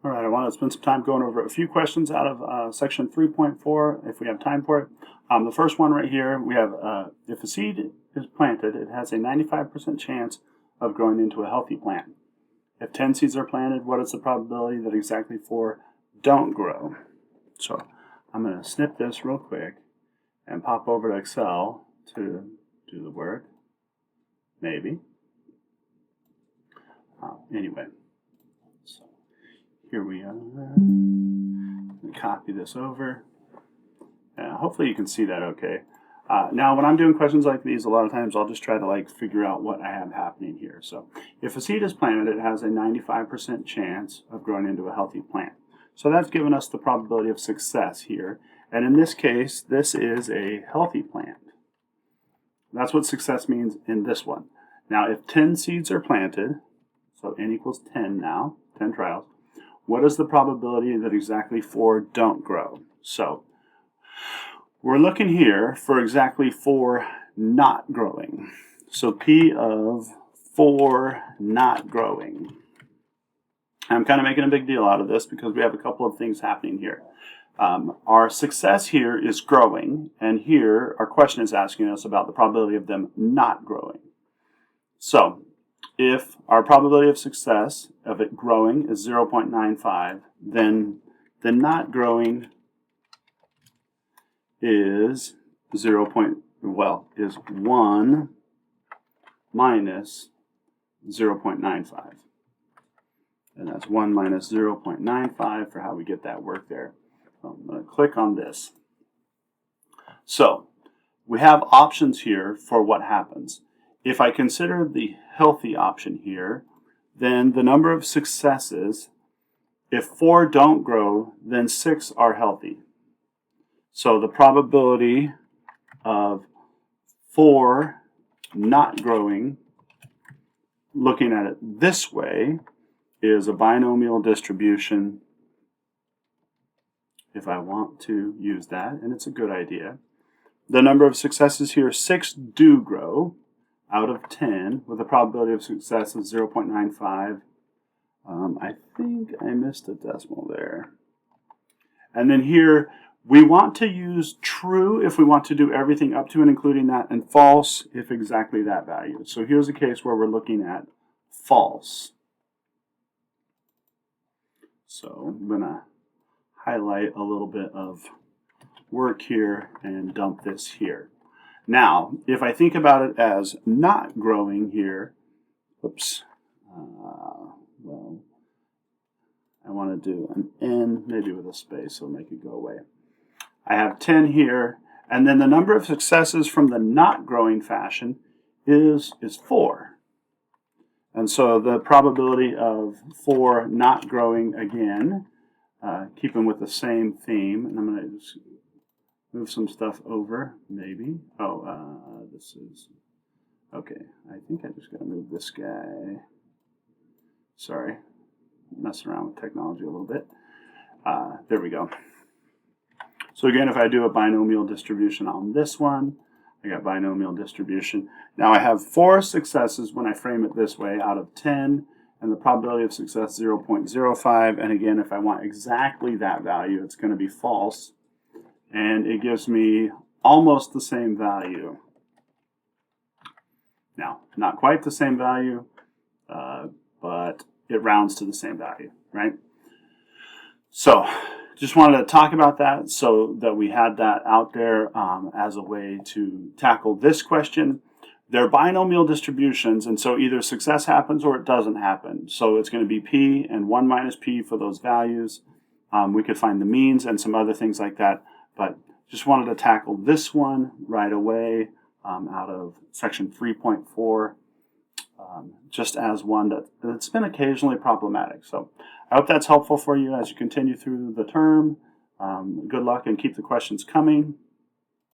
All right, I want to spend some time going over a few questions out of section 3.4 if we have time for it. The first one right here, we have if a seed is planted, it has a 95% chance of growing into a healthy plant. If 10 seeds are planted, what is the probability that exactly 4 don't grow? So I'm going to snip this real quick and pop over to Excel to do the work. Maybe. Anyway. Here we are. Let me copy this over. Hopefully you can see that okay. Now when I'm doing questions like these, a lot of times I'll just try to figure out what I have happening here. So if a seed is planted, it has a 95% chance of growing into a healthy plant. So that's given us the probability of success here. And in this case, this is a healthy plant. That's what success means in this one. Now if 10 seeds are planted, so n equals 10 now, 10 trials, what is the probability that exactly 4 don't grow? So we're looking here for exactly 4 not growing. So P of 4 not growing. I'm kind of making a big deal out of this because we have a couple of things happening here. Our success here is growing, and here our question is asking us about the probability of them not growing. So if our probability of success of it growing is 0.95, then the not growing is is 1 minus 0.95. And that's 1 minus 0.95 for how we get that work there. So I'm going to click on this. So we have options here for what happens. If I consider the healthy option here, then the number of successes, if 4 don't grow, then 6 are healthy. So the probability of 4 not growing, looking at it this way, is a binomial distribution, if I want to use that, and it's a good idea. The number of successes here, 6 do grow out of 10 with a probability of success of 0.95. I think I missed a decimal there. And then here, we want to use true if we want to do everything up to and including that, and false if exactly that value. So here's a case where we're looking at false. So I'm going to highlight a little bit of work here and dump this here. Now, if I think about it as not growing here, oops, well, I want to do an n, maybe with a space, so make it go away. I have 10 here, and then the number of successes from the not growing fashion is 4. And so the probability of 4 not growing again, keeping with the same theme, and I'm going to just move some stuff over, maybe. Oh, this is, okay, I think I just got to move this guy. Sorry, messing around with technology a little bit. There we go. So again, if I do a binomial distribution on this one, I got binomial distribution. Now I have 4 successes when I frame it this way out of 10, and the probability of success 0.05. And again, if I want exactly that value, it's going to be false. And it gives me almost the same value. Now, not quite the same value, but it rounds to the same value, right? So, just wanted to talk about that so that we had that out there as a way to tackle this question. They're binomial distributions, and so either success happens or it doesn't happen. So it's going to be p and 1 minus p for those values. We could find the means and some other things like that, but just wanted to tackle this one right away out of section 3.4, just as one that's been occasionally problematic. So I hope that's helpful for you as you continue through the term. Good luck and keep the questions coming.